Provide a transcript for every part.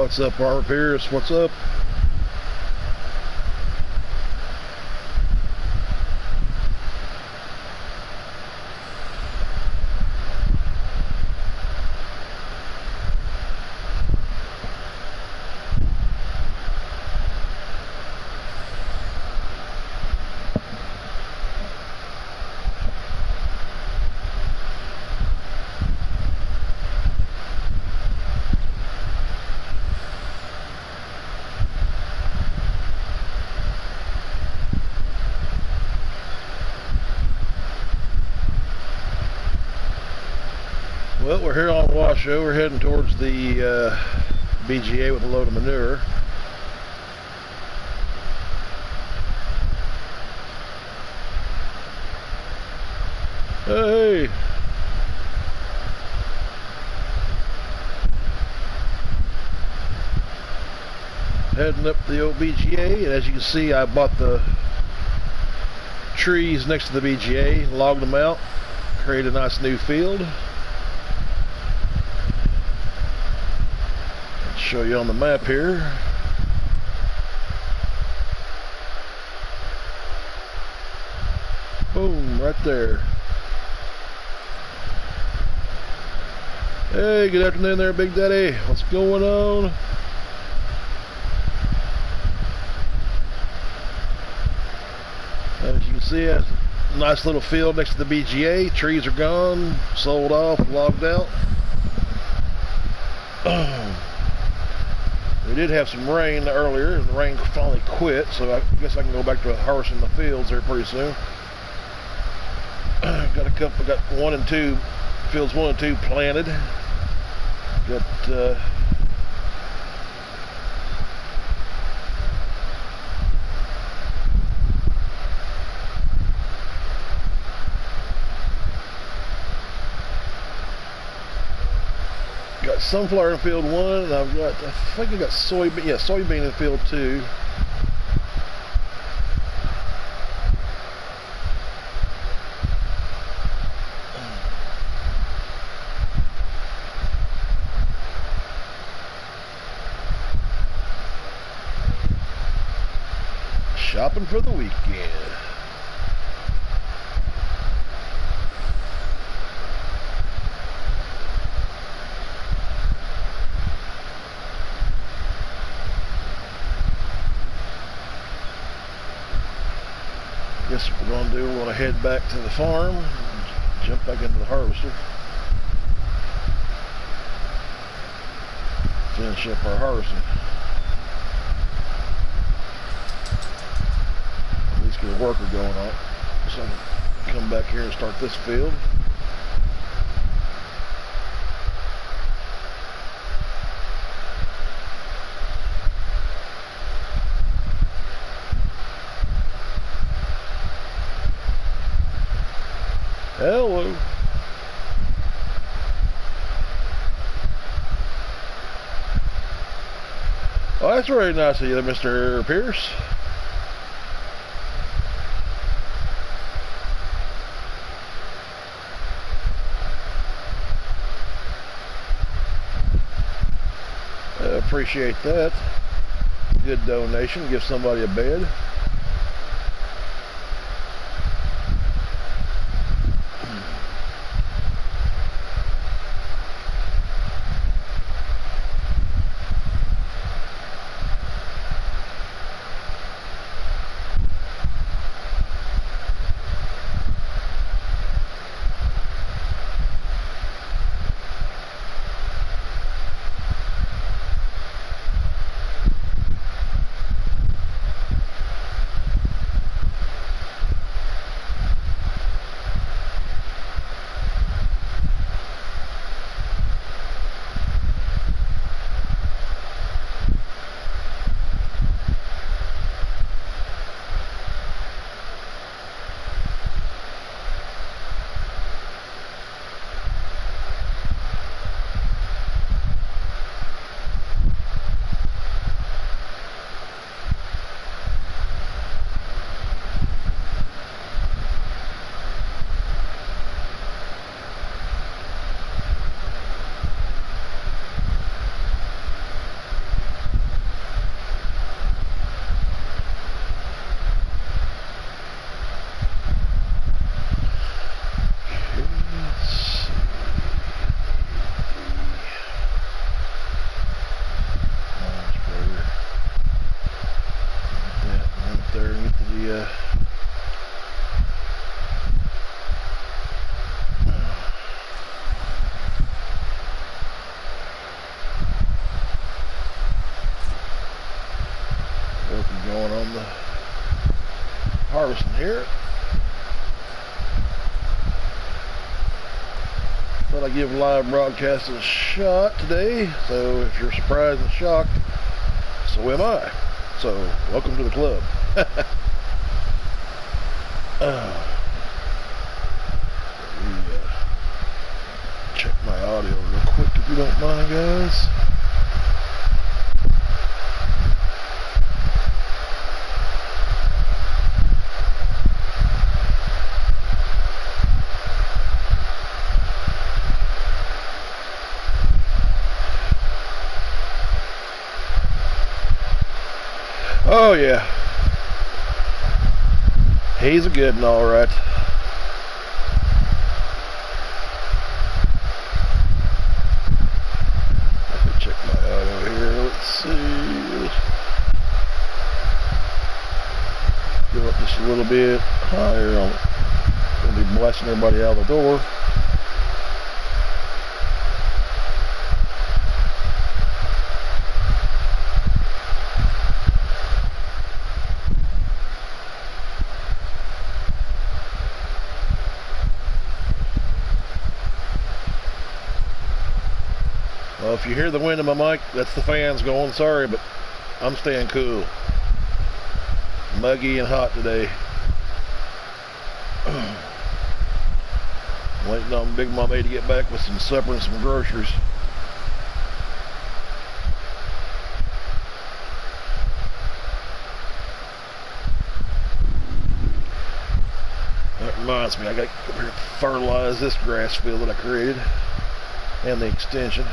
What's up, Armor Pierce? What's up? Well, we're here on Washoe. We're heading towards the BGA with a load of manure. Hey! Heading up the old BGA, and as you can see, I bought the trees next to the BGA, logged them out, created a nice new field. Show you on the map here. Boom, right there. Hey, good afternoon there, Big Daddy. What's going on? As you can see, it's a nice little field next to the BGA. Trees are gone, sold off, logged out. We did have some rain earlier, and the rain finally quit, so I guess I can go back to harvesting the fields here pretty soon. Got a couple, got 1 and 2, fields 1 and 2 planted. Got sunflower in field 1, and I think I got soybean in field 2. Shopping for the weekend. Guess what we're going to do, we're going to head back to the farm, jump back into the harvester, finish up our harvesting. At least get a worker going on it, so I can come back here and start this field. Hello. Oh, that's very nice of you, Mr. Pierce. I appreciate that. Good donation. Give somebody a bed. I give live broadcasting a shot today. So if you're surprised and shocked, so am I. So welcome to the club. Let me check my audio real quick if you don't mind, guys. Oh yeah, he's a good one, all right. Let me check my audio here. Let's see. Go up just a little bit higher. I'm gonna be blasting everybody out the door. Well, if you hear the wind in my mic, that's the fans going. Sorry, but I'm staying cool. Muggy and hot today. Waiting on Big Mama to get back with some supper and some groceries. That reminds me, I gotta go up here and fertilize this grass field that I created and the extension.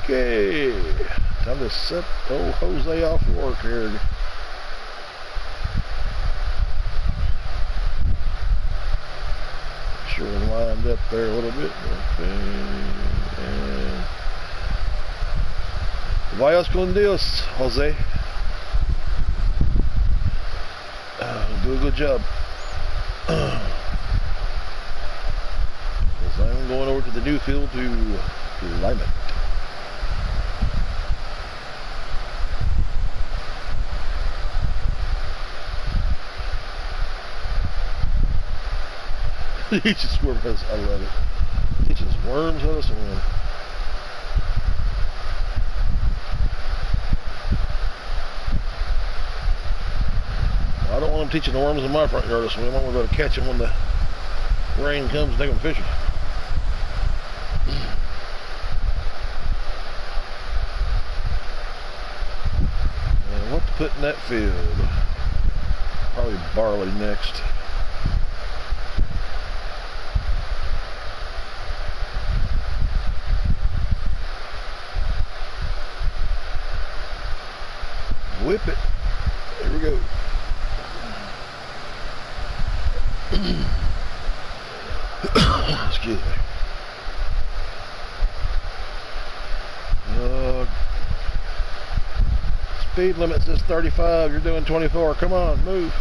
Okay, time to set old Jose off work here. Sure we're lined up there a little bit. Okay. And vayas con Dios, Jose. Do a good job. Because I'm going over to the new field to lime it. Teaches worms, I love it. Teaches worms how to swim. I don't want them teaching the worms in my front yard to swim. I want to be able to catch them when the rain comes and take them fishing. And what to put in that field? Probably barley next. Whip it. There we go. Excuse me. Speed limit says 35. You're doing 24. Come on, move.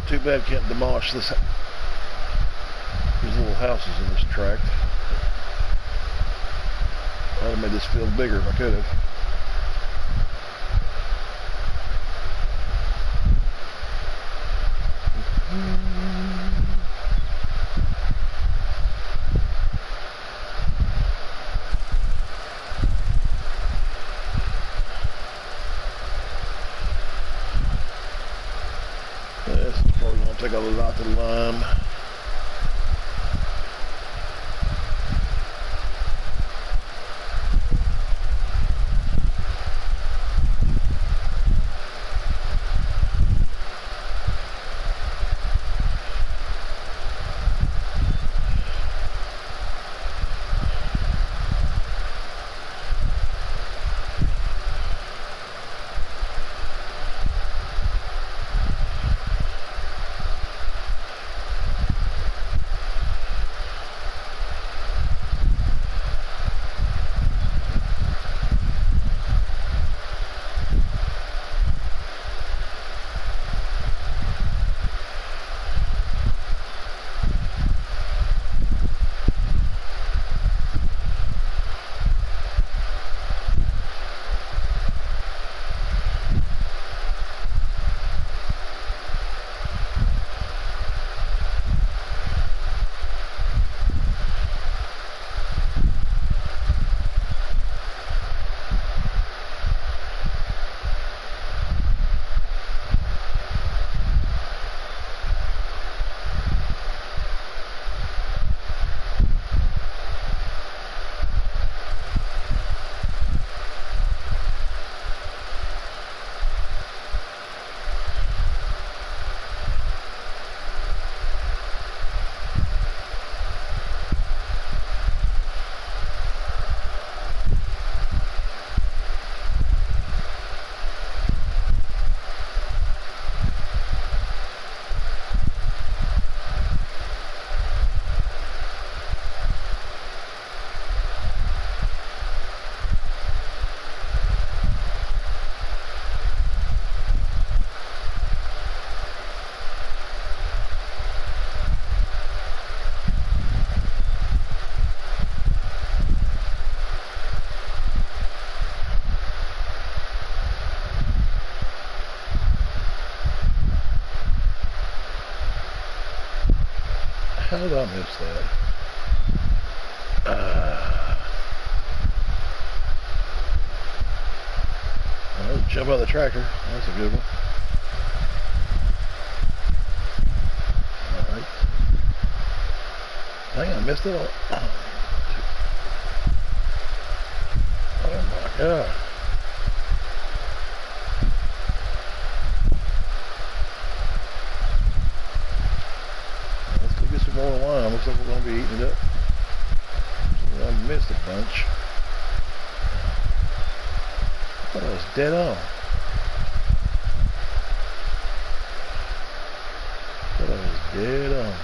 Too bad can't demolish these little houses in this tract. I'd have made this field bigger if I could have. This is probably going to take a lot of lime. How did I miss that? Oh, jump out of the tractor. That's a good one. Alright. Dang, I missed it all. Oh my god. Let's go get some more lime. Looks like we're going to be eating it up. So I missed a bunch. I thought I was dead on. Dead on.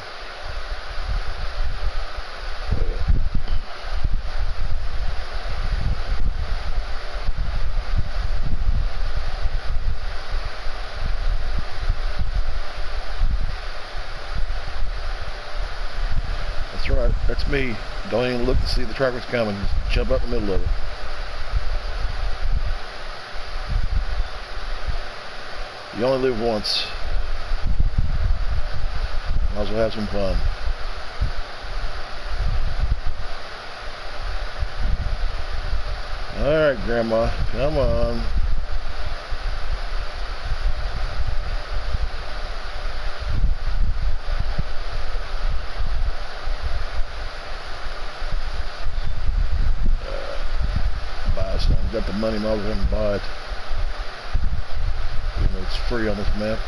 That's right. That's me. Don't even look to see the tractor's coming. Just jump up in the middle of it. You only live once. Might as well have some fun. Alright, Grandma, come on. Buy some. Got the money, might as well have buy it. Even though it's free on this map.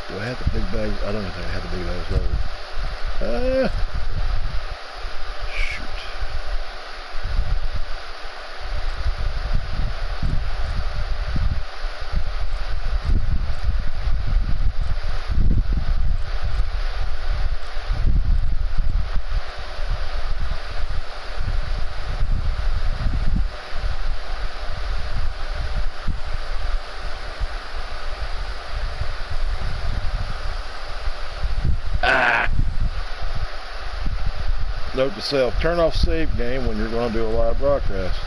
Do I have the big bag? I don't even think I have the big bags loaded. Shoot. Note to self, turn off save game when you're going to do a live broadcast.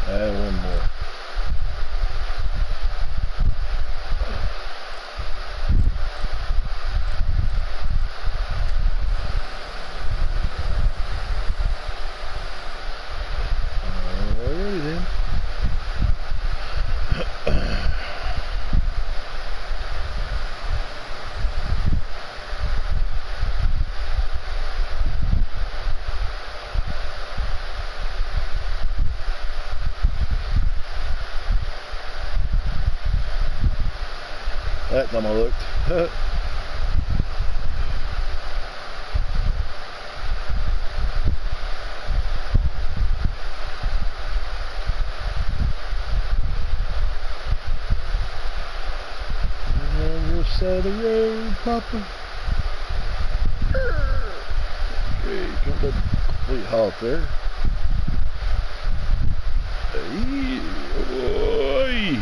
One more. Alrighty then. That time I looked. On your side of the road, Papa. Okay, come to complete halt there. Hey, boy.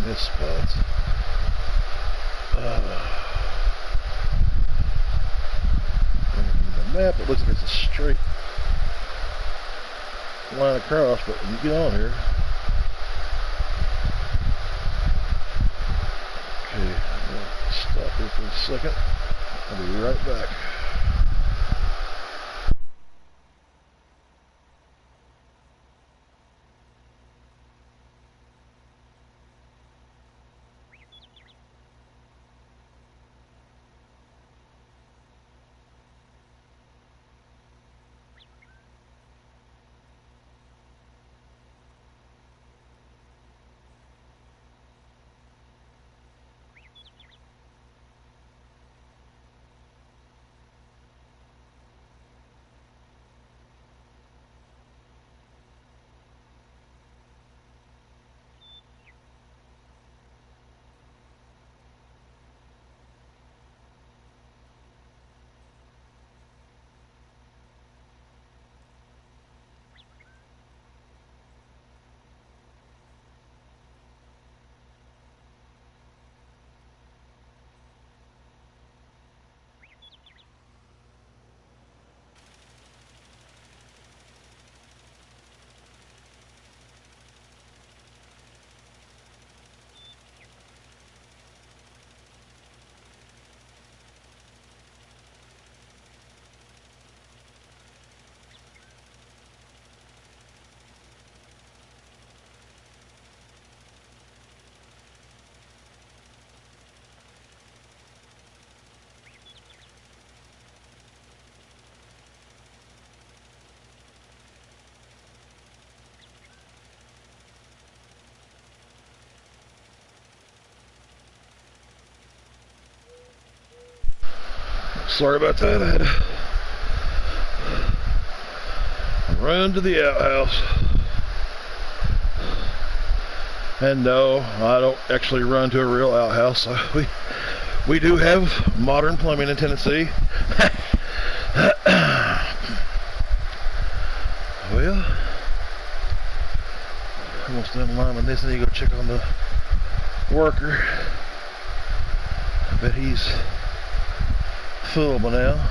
missed spots. The map, it looks like it's a straight line across, but when you get on here, okay, I'll stop here for a second. I'll be right back. Sorry about that. I had to run to the outhouse. And no, I don't actually run to a real outhouse. We do have modern plumbing in Tennessee. Well, almost done liming this. I need to go check on the worker. I bet he's full by now.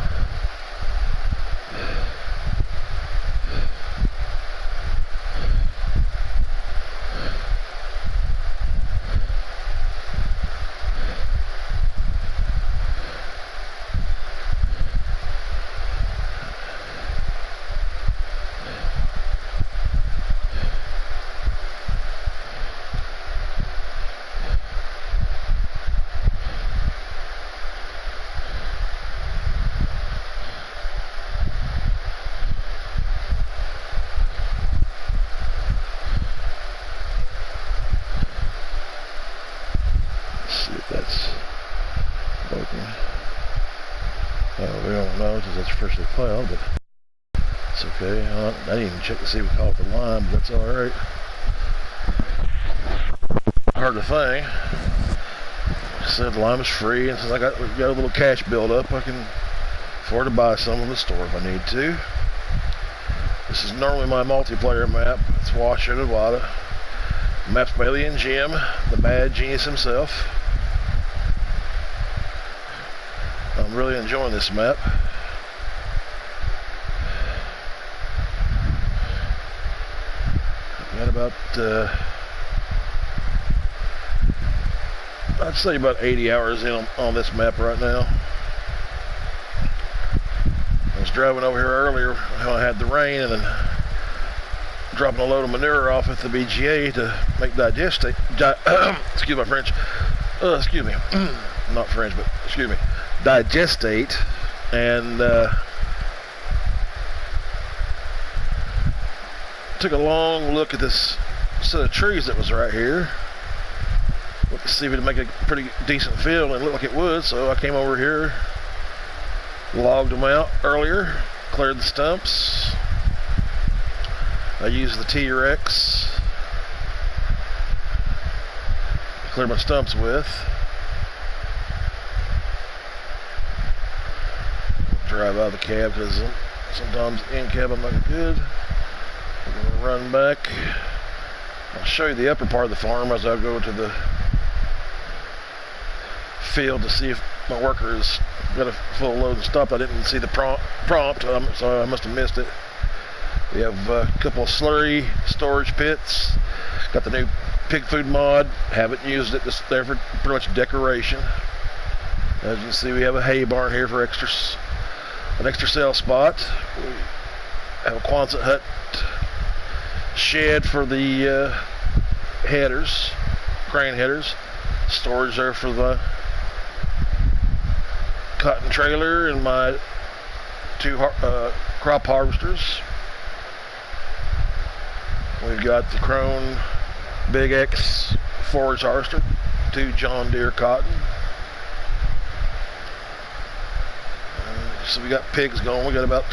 That's open. We don't know because it's freshly plowed, but it's okay. I didn't even check to see if we caught the line, but that's alright. Hard to thing. Like I said, the line is free, and since I got a little cash build up, I can afford to buy some in the store if I need to. This is normally my multiplayer map. It's Washington, Nevada. Maps by Alien Jim, the mad genius himself. I'm really enjoying this map. I've got about, I'd say about 80 hours in on this map right now. I was driving over here earlier when I had the rain and then dropping a load of manure off at the BGA to make digestate. Excuse my French. Excuse me. Not French, but excuse me. Digestate, and took a long look at this set of trees that was right here. Looked to see if it'd make a pretty decent field, and it looked like it would, so I came over here, logged them out earlier, cleared the stumps. I used the T-Rex to clear my stumps with. Drive out of the cab because sometimes in cab I'm not good. I'm going to run back. I'll show you the upper part of the farm as I go to the field to see if my worker has got a full load and stopped. I didn't see the prompt, so I must have missed it. We have a couple of slurry storage pits. Got the new pig food mod. Haven't used it. Just there for pretty much decoration. As you can see, we have a hay barn here for an extra cell spot. We have a Quonset hut shed for the headers, crane headers. Storage there for the cotton trailer and my 2 crop harvesters. We've got the Krone Big X forage harvester, 2 John Deere cotton. So we got pigs going. We got about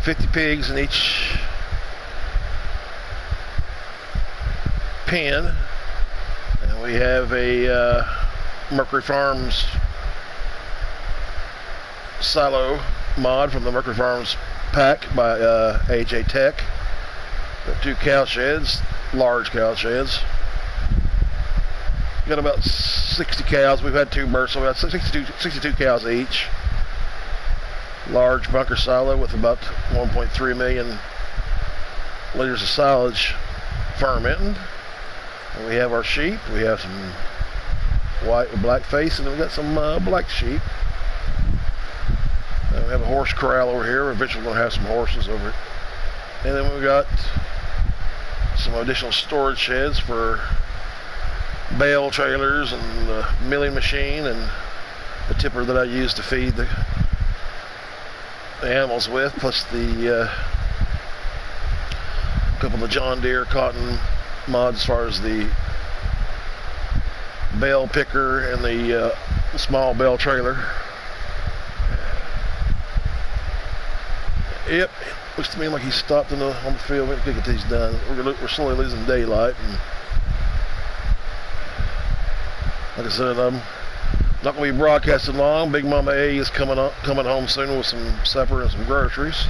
50 pigs in each pen. And we have a Mercury Farms silo mod from the Mercury Farms pack by AJ Tech. Got 2 cow sheds, large cow sheds. Got about 60 cows. We've had 2 births, so we got 62 cows each. Large bunker silo with about 1.3 million liters of silage fermenting. And we have our sheep. We have some white and black face, and then we got some black sheep. And we have a horse corral over here. We're eventually going to have some horses over it. And then we got some additional storage sheds for bale trailers and the milling machine and the tipper that I use to feed the animals with, plus the couple of the John Deere cotton mods as far as the bale picker and the small bale trailer. Yep, looks to me like he stopped on the field. We're going to get these done. We're slowly losing daylight, and like I said, I'm not going to be broadcasting long. Big Mama A is coming home soon with some supper and some groceries.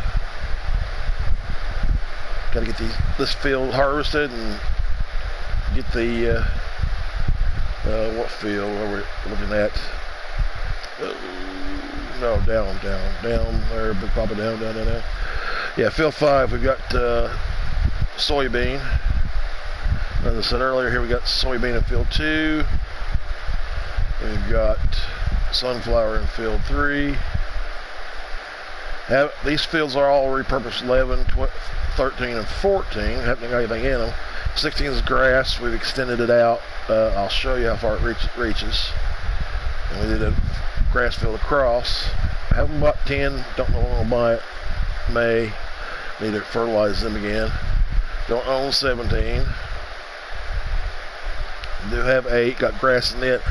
Got to get this field harvested and get the what field are we looking at? No, down there, Big Papa, down. Yeah, field 5. We've got soybean. As I said earlier, here we got soybean in field 2. We've got sunflower in field 3. These fields are all repurposed 11, 13, and 14. Haven't got anything in them. 16 is grass. We've extended it out. I'll show you how far it reaches. And we did a grass field across. I haven't bought 10. Don't know when I'll buy it. May. Need to fertilize them again. Don't own 17. Do have 8. Got grass in it.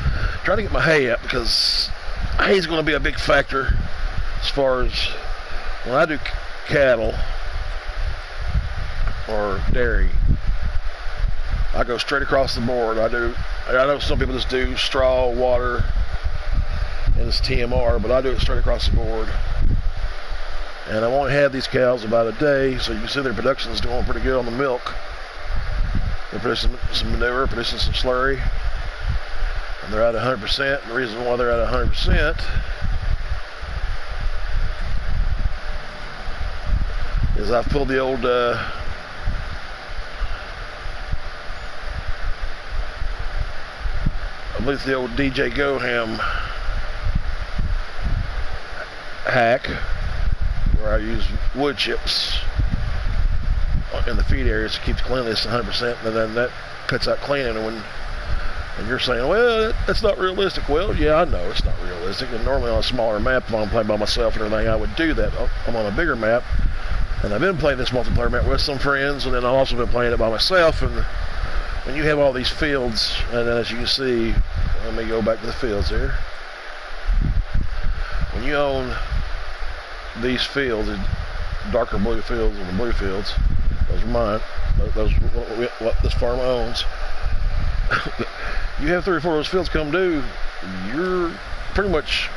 Trying to get my hay up because hay is going to be a big factor as far as when I do cattle or dairy. I go straight across the board. I know some people just do straw, water, and it's TMR, but I do it straight across the board. And I've only had these cows about a day, so you can see their production is doing pretty good on the milk. They're producing some manure, producing some slurry, and they're at 100%. The reason why they're at 100% is I've pulled the old I believe it's the old DJ Goham hack, where I use wood chips in the feed areas to keep the cleanliness 100%, and then that cuts out cleaning. And you're saying, well, that's not realistic. Well, yeah, I know it's not realistic. And normally on a smaller map, if I'm playing by myself and everything, I would do that. I'm on a bigger map, and I've been playing this multiplayer map with some friends, and then I've also been playing it by myself. And when you have all these fields, and as you can see, let me go back to the fields here. When you own these fields, the darker blue fields and the blue fields, those are mine. Those are what this farm owns. You have 3 or 4 of those fields come due, you're pretty much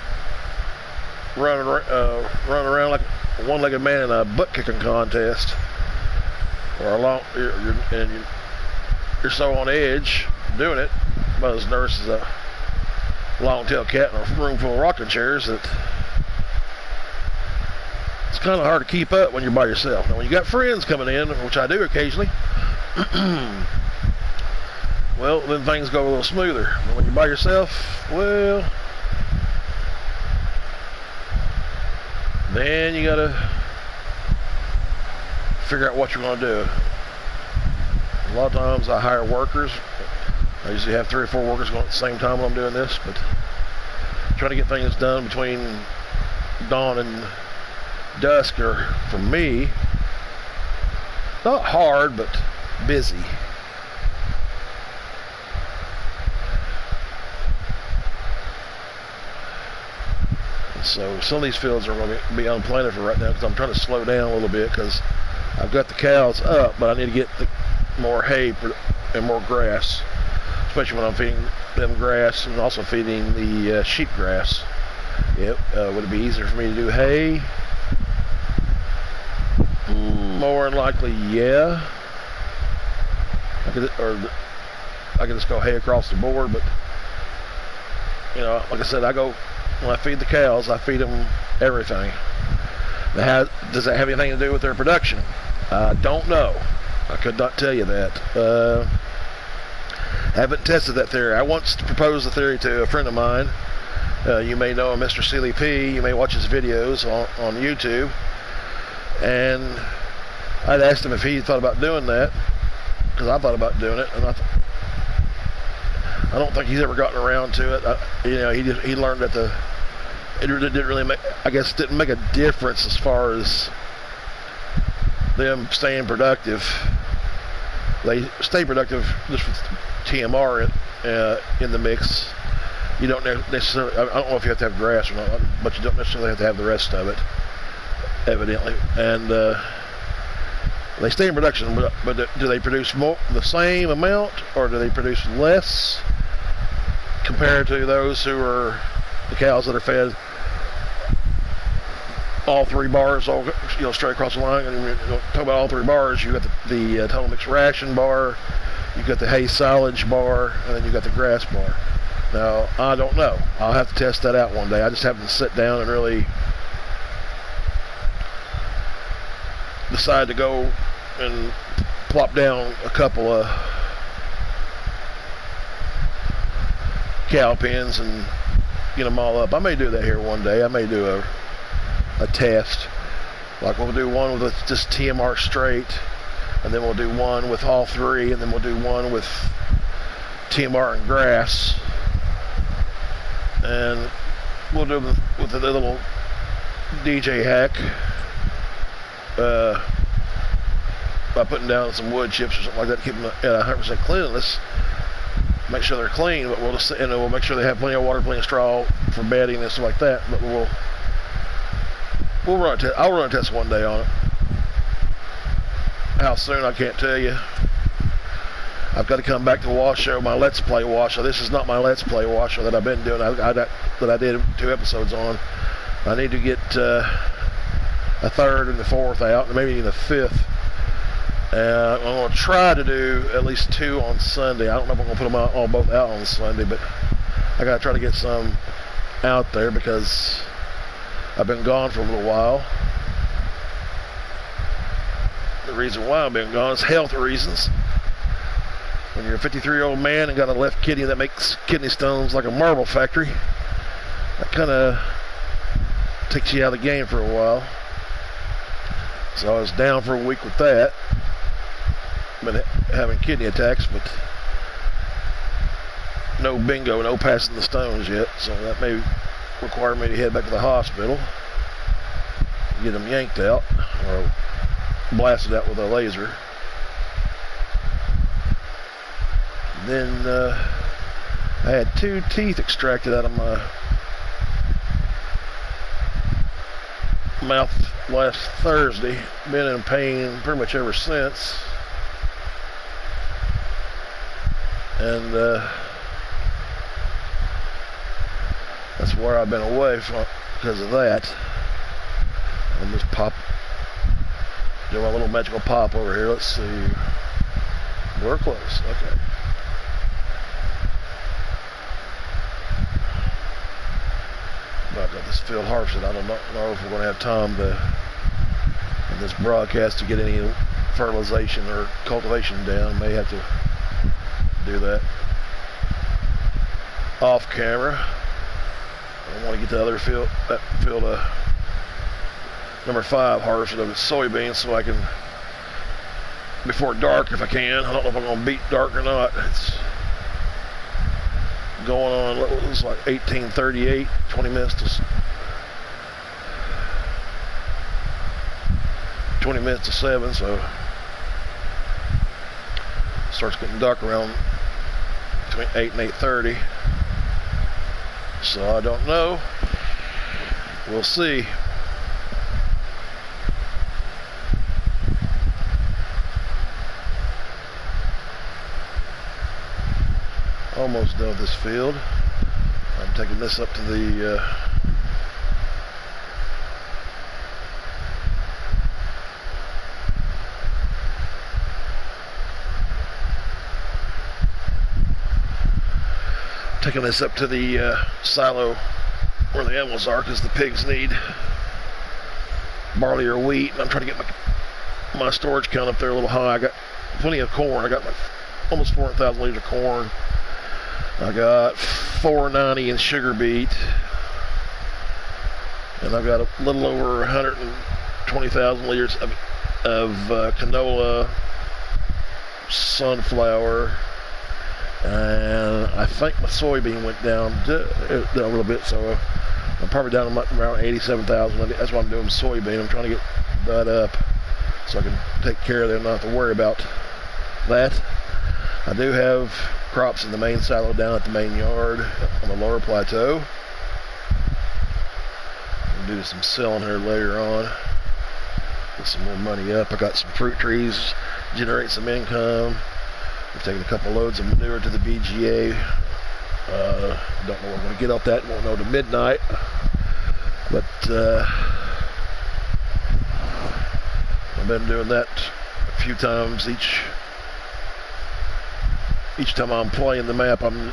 running around like a one-legged man in a butt-kicking contest, or you're so on edge doing it, about as nervous as long-tailed cat in a room full of rocking chairs that it's kind of hard to keep up when you're by yourself. Now, when you got friends coming in, which I do occasionally, well, then things go a little smoother. But when you're by yourself, well, then you gotta figure out what you're gonna do. A lot of times I hire workers. I usually have 3 or 4 workers going at the same time when I'm doing this, but trying to get things done between dawn and dusk are, for me, not hard, but busy. So some of these fields are going to be unplanted right now because I'm trying to slow down a little bit because I've got the cows up, but I need to get more hay and more grass, especially when I'm feeding them grass and also feeding the sheep grass. Yep. Would it be easier for me to do hay? More than likely, yeah. I could just go hay across the board, but you know, like I said, when I feed the cows, I feed them everything. Does that have anything to do with their production? I don't know. I could not tell you that. Haven't tested that theory. I once proposed the theory to a friend of mine. You may know him, Mr. Sealy P. You may watch his videos on YouTube. And I'd asked him if he thought about doing that, because I thought about doing it, and I don't think he's ever gotten around to it. He learned that it didn't really make, I guess, it didn't make a difference as far as them staying productive. They stay productive just with TMR in the mix. You don't necessarily, I don't know if you have to have grass or not, but you don't necessarily have to have the rest of it, evidently. And they stay in production, but do they produce the same amount, or do they produce less compared to those who are the cows that are fed all 3 bars, straight across the line? And talk about all 3 bars. You got the total mixed ration bar, you got the hay silage bar, and then you got the grass bar. Now, I don't know. I'll have to test that out one day. I just haven't sit down and really decide to go and plop down a couple of cow pens and get them all up. I may do that here one day. I may do a test. Like we'll do one with just TMR straight, and then we'll do one with all 3, and then we'll do one with TMR and grass. And we'll do it with a little DJ hack by putting down some wood chips or something like that to keep them at 100% cleanliness. Make sure they're clean, but we'll make sure they have plenty of water, plenty of straw for bedding and stuff like that. But we'll run a test. I'll run a test one day on it. How soon, I can't tell you. I've got to come back to wash show, my Let's Play wash show. This is not my Let's Play wash show that I've been doing, that I did 2 episodes on. I need to get a 3rd and the 4th out, and maybe even the 5th. I'm going to try to do at least 2 on Sunday. I don't know if I'm going to put them all both out on Sunday, but I got to try to get some out there because I've been gone for a little while. The reason why I've been gone is health reasons. When you're a 53-year-old man and got a left kidney that makes kidney stones like a marble factory, that kind of takes you out of the game for a while. So I was down for a week with that. Been having kidney attacks, but no bingo, no passing the stones yet. So that may require me to head back to the hospital, get them yanked out or blasted out with a laser. Then I had 2 teeth extracted out of my mouth last Thursday. Been in pain pretty much ever since. And that's where I've been away from because of that. And just do my little magical pop over here. Let's see. We're close. Okay. this field harvested. I don't know if we're going to have time in this broadcast to get any fertilization or cultivation down. May have to do that off camera. I want to get the other field, that field number 5 harvested of its soybeans, so I can, before dark if I can. I don't know if I'm going to beat dark or not. It's going on, it's like 18:38, 20 minutes to 7, so it starts getting dark around between 8 and 8:30. So I don't know. We'll see. Almost done with this field. I'm taking this up to the silo where the animals are, because the pigs need barley or wheat. I'm trying to get my storage count up there a little high. I got plenty of corn. I got like almost 400,000 liters of corn. I got 490 in sugar beet, and I've got a little over 120,000 liters of canola, sunflower, and I think my soybean went down a little bit, so I'm probably down to around 87,000. That's why I'm doing soybean. I'm trying to get that up so I can take care of them, not have to worry about that. I do have crops in the main silo down at the main yard on the lower plateau. I'll do some selling here later on. Get some more money up. I got some fruit trees, generate some income. I've taken a couple loads of manure to the BGA. Don't know what I'm going to get off that. Won't know till midnight. But I've been doing that a few times each time I'm playing the map. I'm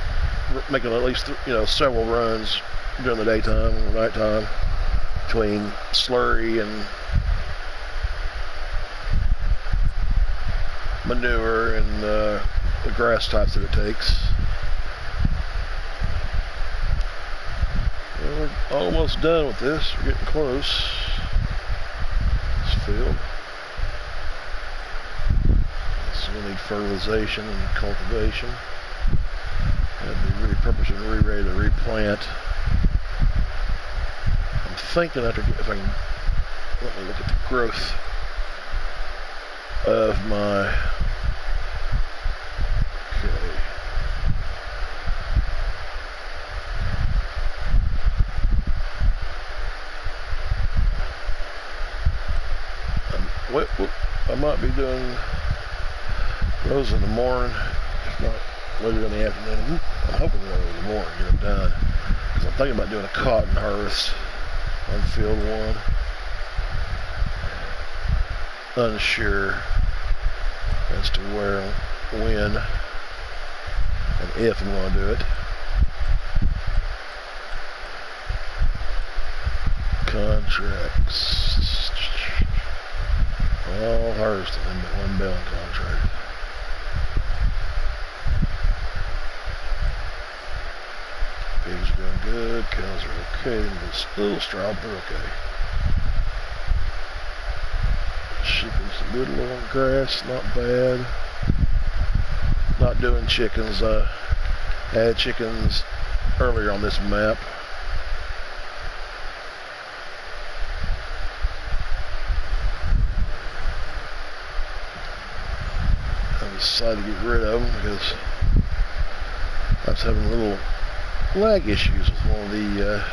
making at least several runs during the daytime and nighttime between slurry and manure and the grass types that it takes. Well, we're almost done with this. We're getting close. This field. We need fertilization and cultivation. And be repurposed and ready to replant. I'm thinking if I can, let me look at the growth of my, I might be doing those in the morning, if not later in the afternoon. I'm hoping that in the morning get them done, because I'm thinking about doing a cotton harvest on field 1. Unsure as to where, when, and if I'm going to do it. Contracts. All harvested in but 1 baling contract. Pigs are doing good, cows are okay, a little straw, but they're okay. Sheep's a good long grass, not bad. Not doing chickens. I had chickens earlier on this map. I decided to get rid of them because I was having a little lag issues with one of the,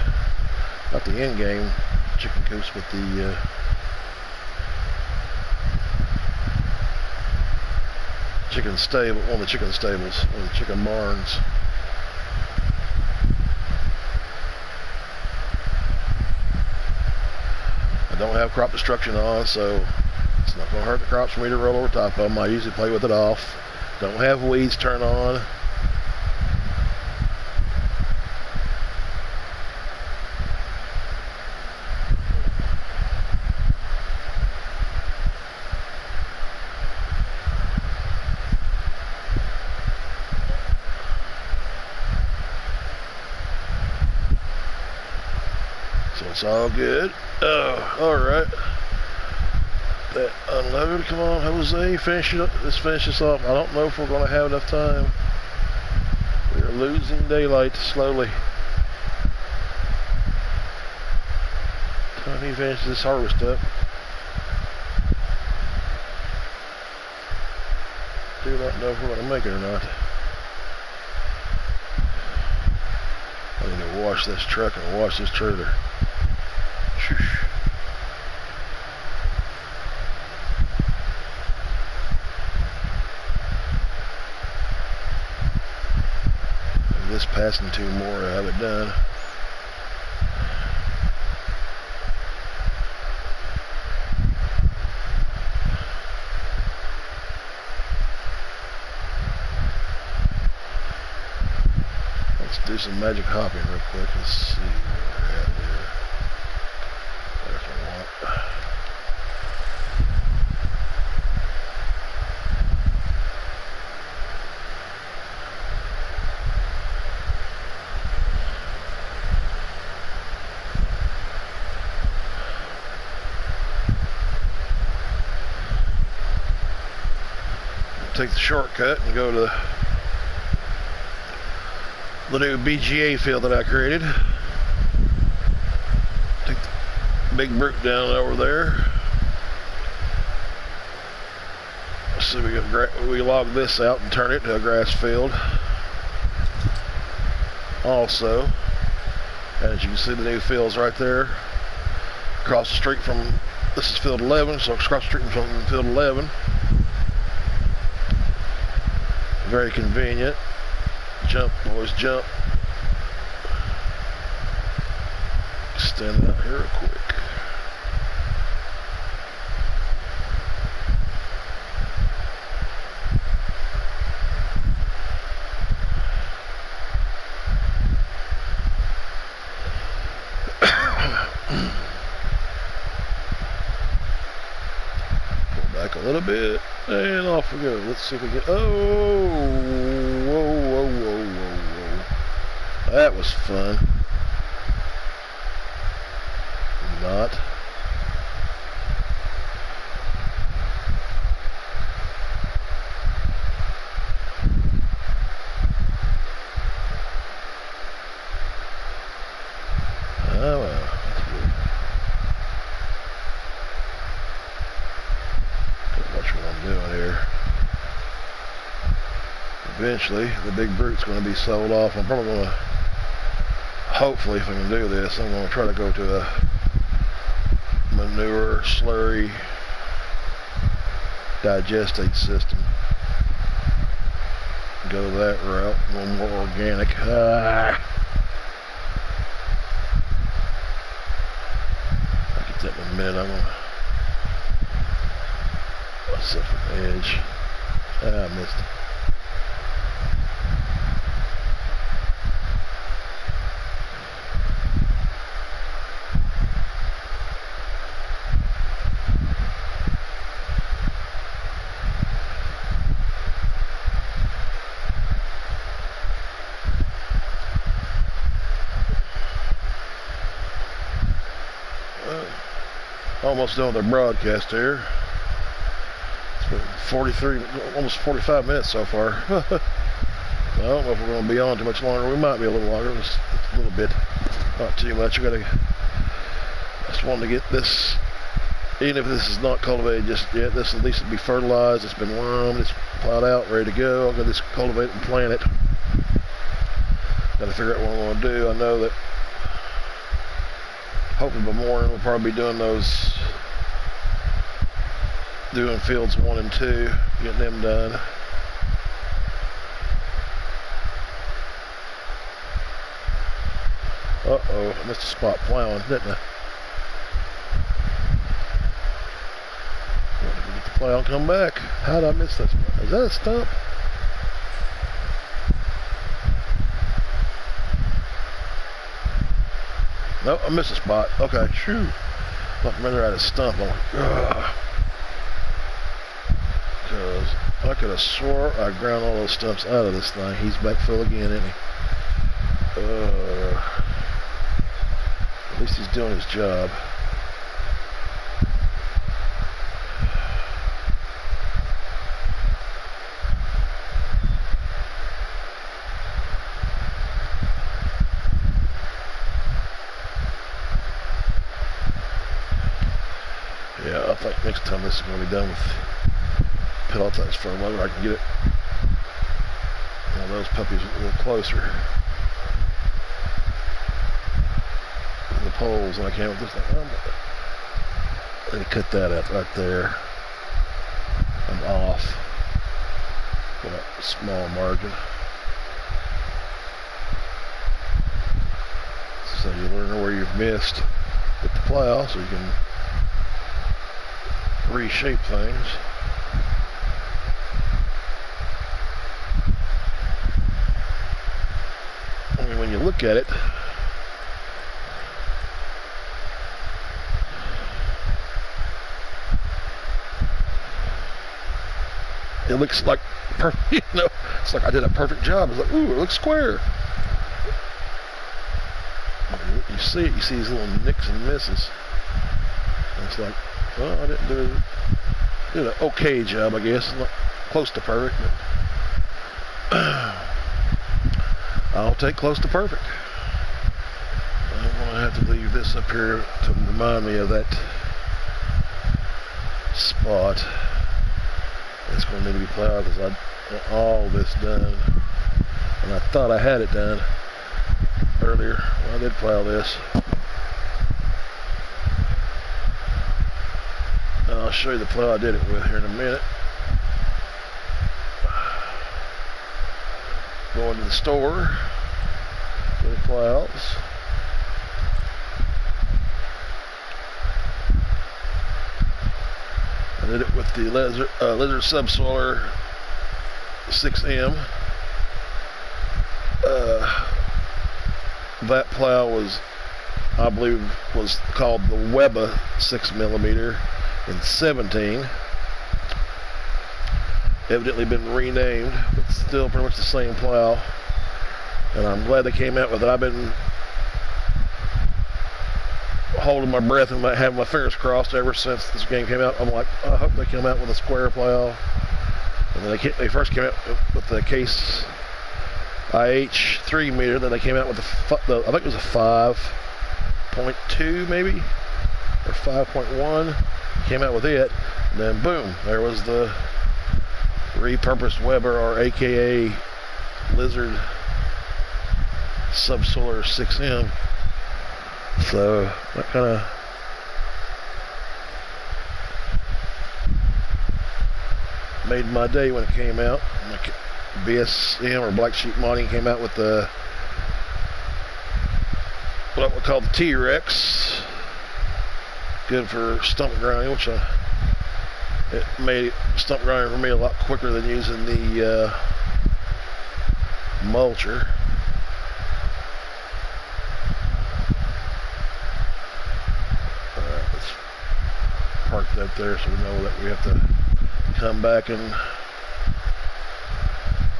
not the in-game chicken coops, but the chicken stable, one of the chicken stables, one of the chicken barns. I don't have crop destruction on, so it's not going to hurt the crops for me to roll over top of them. I usually play with it off. Don't have weeds turn on. It's all good. Oh, alright. That unload, come on, Jose, finish it up. Let's finish this off. I don't know if we're going to have enough time. We are losing daylight slowly. Time he finishes this harvest up. Do not know if we're going to make it or not. I need to wash this truck and wash this trailer. Shoosh. This passing two more to have it done. Do some magic hopping real quick. Let's see where we're at there. There's a lot. Take the shortcut and go to the new BGA field that I created. Take the big brute down over there. So we log this out and turn it to a grass field. Also, as you can see, the new field's right there. Across the street from, this is field 11, so across the street from field 11. Very convenient. Jump, boys, jump. Stand out here real quick. Pull back a little bit, and off we go. Let's see if we get, oh, whoa, whoa, whoa, whoa, whoa. That was fun. Not. Oh well, that's good. Not much what I'm doing here. Eventually, the big brute's going to be sold off. I'm probably going to, hopefully, if I can do this, I'm going to try to go to a manure slurry digestate system. Go that route, one more organic. I'll get that in a minute. I'm gonna set for the edge. I missed it. Almost done with our broadcast here. It's been 43, almost 45 minutes so far. I don't know if we're going to be on too much longer. We might be a little longer, just a little bit, not too much. I just wanted to get this, even if this is not cultivated just yet, this at least will be fertilized. It's been wormed, it's plowed out, ready to go. I've got this cultivate and plant it. Got to figure out what I'm going to do. I know that hoping by morning we'll probably be doing fields 1 and 2, getting them done. Uh-oh, I missed a spot plowing, didn't I? Get the plow and come back. How did I miss that spot? Is that a stump? Nope, I missed a spot. Okay, shoo. Thought for a minute I had a stump. I'm like, ugh. Because I could have swore I ground all those stumps out of this thing. He's back full again, isn't he? At least he's doing his job. Yeah, I think next time this is going to be done with pelletized front loader, I can get it. One of those puppies a little closer. The poles, and I can't with this thing. Let me cut that out right there. I'm off. Got a small margin. So you learn where you've missed with the plow, so you can reshape things. I mean, when you look at it, it looks like perfect, you know, it's like I did a perfect job. It's like, ooh, it looks square. You see it, you see these little nicks and misses. And it's like, well, I didn't do an okay job, I guess. Not close to perfect, but I'll take close to perfect. I'm going to have to leave this up here to remind me of that spot. It's going to need to be plowed because I want all this done. And I thought I had it done earlier. Well, I did plow this. And I'll show you the plow I did it with here in a minute. Going to the store with the plows. I did it with the Lizard Subsoiler 6M. That plow was, I believe, was called the Weba 6mm in 17. Evidently been renamed, but still pretty much the same plow. And I'm glad they came out with it. I've been holding my breath and having my fingers crossed ever since this game came out. I'm like, I hope they come out with a square plow. And then they first came out with the Case IH 3 meter. Then they came out with the I think it was a 5.2 maybe, or 5.1. Came out with it, and then boom, there was the repurposed Weber, or AKA Lizard Subsoiler 6M. So that kind of made my day when it came out. Like BSM or Black Sheep Modding came out with the what I would call the T-Rex, good for stump grinding, which it made stump grinding for me a lot quicker than using the mulcher. Let's park that there so we know that we have to come back and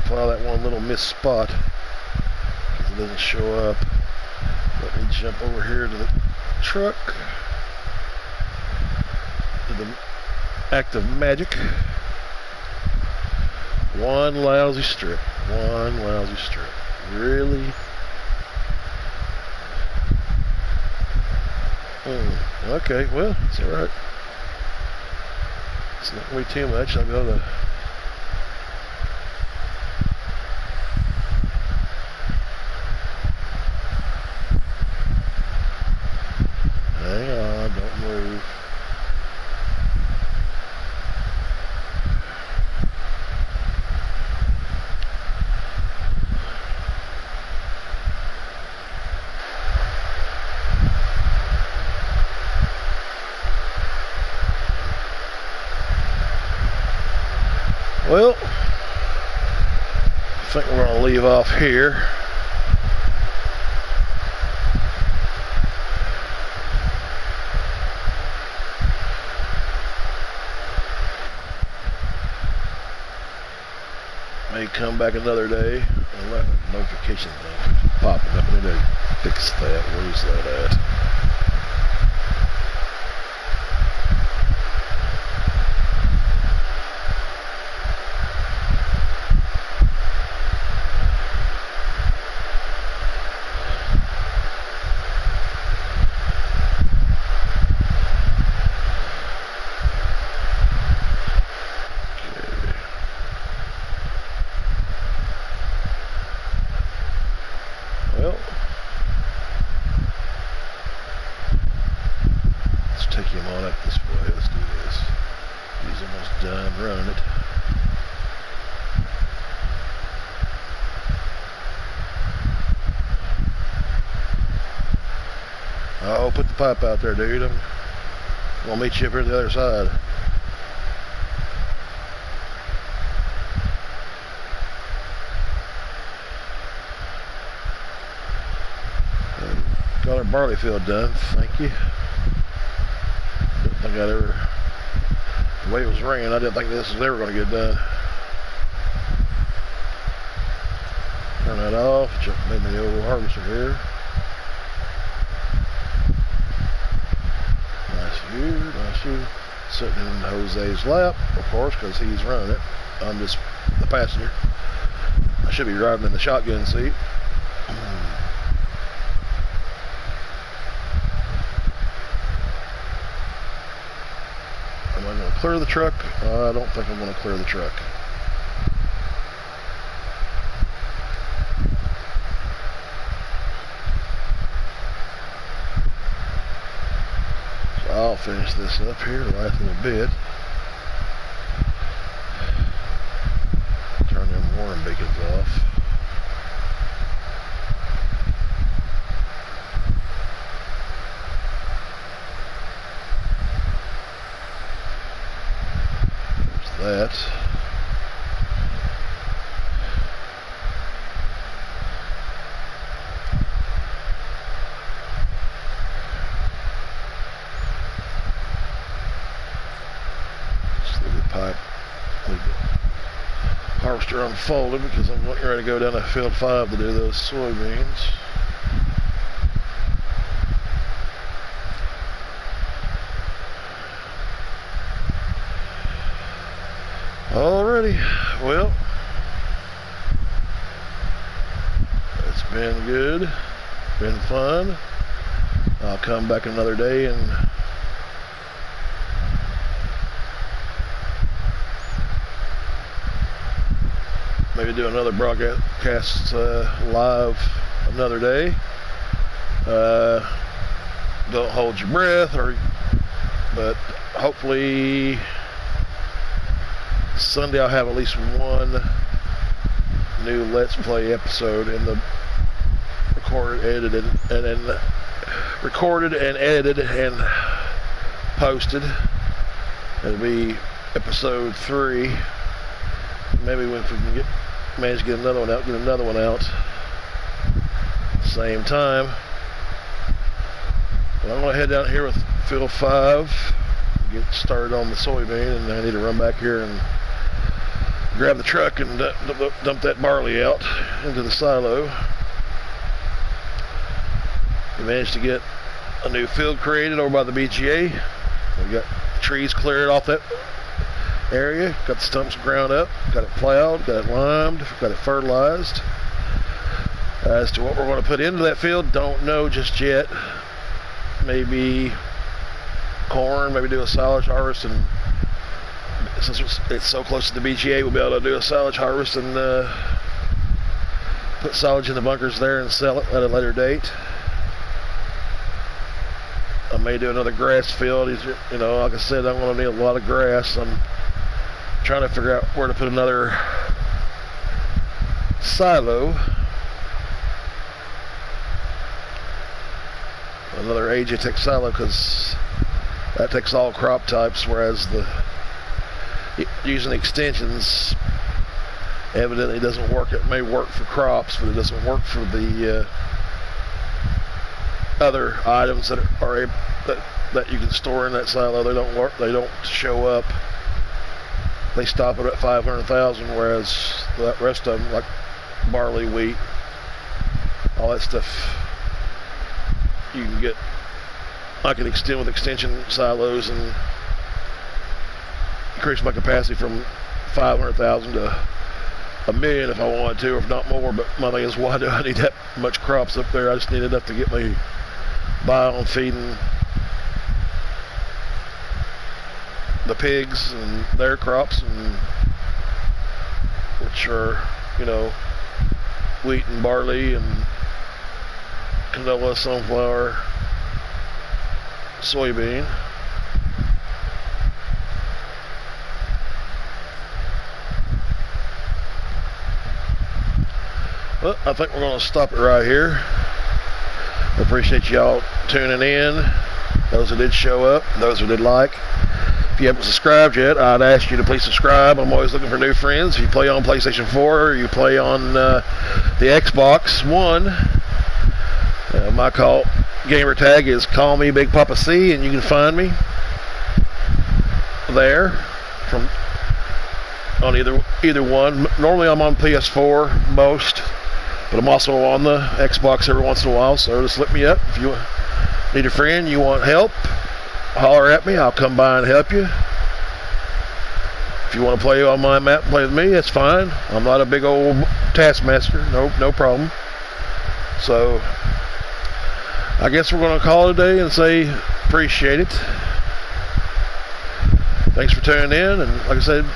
plow that one little missed spot because it doesn't show up. Let me jump over here to the truck, to the act of magic. One lousy strip. Really? Okay, well, it's alright. It's not going to be too much. I'll go to hang on, don't move. Well, I think we're going to leave off here. May come back another day. I'll have a notification thing popping up. I need to fix that. Where's that at? up this way. Let's do this. He's almost done running it. Oh, put the pipe out there, dude. I'm gonna meet you up here at the other side. Got our barley field done, thank you. Didn't think I'd ever, the way it was raining, I didn't think this was ever gonna get done. Turn that off, jump in the old harvester here. Nice view. Sitting in Jose's lap, of course, because he's running it. I'm just the passenger. I should be driving in the shotgun seat. Am I going to clear the truck? I don't think I'm going to clear the truck. I'll finish this up here the last little bit. Turn them warm beacons off. There's that. Pipe, leave the harvester unfolded because I'm getting ready to go down to field 5 to do those soybeans. Alrighty, well, it's been good, been fun. I'll come back another day and maybe do another broadcast live another day. Don't hold your breath, but hopefully Sunday I'll have at least one new Let's Play episode in the recorded, edited, and posted. It'll be episode 3. Maybe if we can manage to get another one out, same time. But I'm going to head down here with field 5, get started on the soybean, and I need to run back here and grab the truck and dump that barley out into the silo. We managed to get a new field created over by the BGA. We got trees cleared off that area, got the stumps ground up, got it plowed, got it limed, got it fertilized. As to what we're going to put into that field, don't know just yet. Maybe corn, maybe do a silage harvest, and since it's so close to the BGA, we'll be able to do a silage harvest and put silage in the bunkers there and sell it at a later date. I may do another grass field. You know, like I said, I'm going to need a lot of grass. I'm trying to figure out where to put another silo, another AJ-Tech silo, because that takes all crop types, whereas using extensions evidently doesn't work. It may work for crops, but it doesn't work for the other items that you can store in that silo. They don't work. They don't show up. They stop it at 500,000, whereas the rest of them, like barley, wheat, all that stuff, you can get. I can extend with extension silos and increase my capacity from 500,000 to 1 million if I wanted to, or if not more. But my thing is, why do I need that much crops up there? I just need enough to get me by on feeding the pigs and their crops, and which are, you know, wheat and barley and canola, sunflower, soybean. Well, I think we're going to stop it right here. I appreciate y'all tuning in. Those who did show up, those who did like. If you haven't subscribed yet, I'd ask you to please subscribe. I'm always looking for new friends. If you play on PlayStation 4 or you play on the Xbox One, my gamer tag is CallMeBigPoppaC's, and you can find me there on either one. Normally I'm on PS4 most, but I'm also on the Xbox every once in a while, so just look me up. If you need a friend, you want help, holler at me. I'll come by and help you. If you want to play on my map and play with me, that's fine. I'm not a big old taskmaster. No problem. So I guess we're going to call it a day and say appreciate it. Thanks for tuning in, and like I said,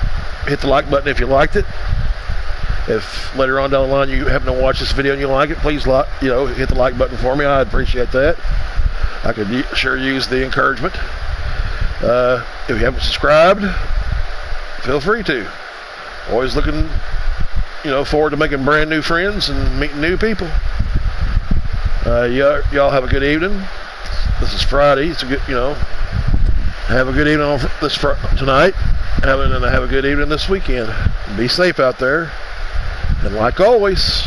hit the like button if you liked it. If later on down the line you happen to watch this video and you like it, please hit the like button for me. I'd appreciate that. I could sure use the encouragement. If you haven't subscribed, feel free to. Always looking, forward to making brand new friends and meeting new people. Y'all have a good evening. This is Friday. It's a good, have a good evening on tonight. Have a good evening this weekend. Be safe out there. And like always,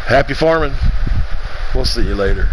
happy farming. We'll see you later.